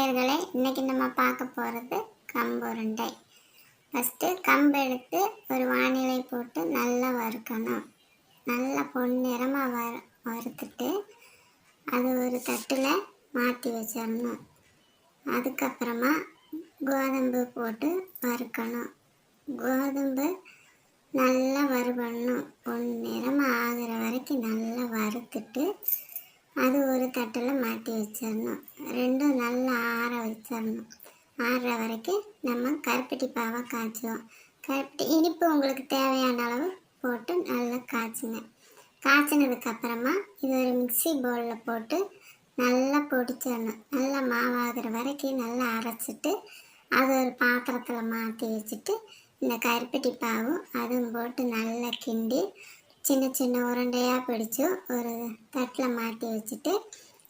நேயர்களே, இன்னைக்கு நம்ம பார்க்க போகிறது கம்பு உருண்டை. ஃபஸ்ட்டு கம்பு எடுத்து ஒரு வானிலை போட்டு நல்லா வறுக்கணும். நல்லா பொன்னிறமாக வறுத்துட்டு அது ஒரு தட்டில் மாற்றி வச்சிடணும். அதுக்கப்புறமா கோதம்பு போட்டு வறுக்கணும். கோதம்பு நல்லா வறுபடணும். பொன்னிறமாக ஆகிற வரைக்கும் நல்லா வறுத்துட்டு அது ஒரு தட்டில் மாற்றி வச்சிடணும். ரெண்டும் நல்லா ஆற வச்சிடணும். ஆறுற வரைக்கும் நம்ம கருப்பட்டி பாவை காய்ச்சுவோம். கருப்பட்டி இனிப்பு உங்களுக்கு தேவையான அளவு போட்டு நல்லா காய்ச்சுங்க. காய்ச்சினதுக்கப்புறமா இது ஒரு மிக்சி பவுலில் போட்டு நல்லா பொடிச்சிடணும். நல்லா மாவாகிற வரைக்கும் நல்லா அரைச்சிட்டு அது ஒரு பாத்திரத்தில் மாற்றி வச்சுட்டு இந்த கருப்பட்டி பாவும் அதுவும் போட்டு நல்லா கிண்டி சின்ன சின்ன உருண்டையாக பிடிச்சி ஒரு தட்டில் மாற்றி வச்சுட்டு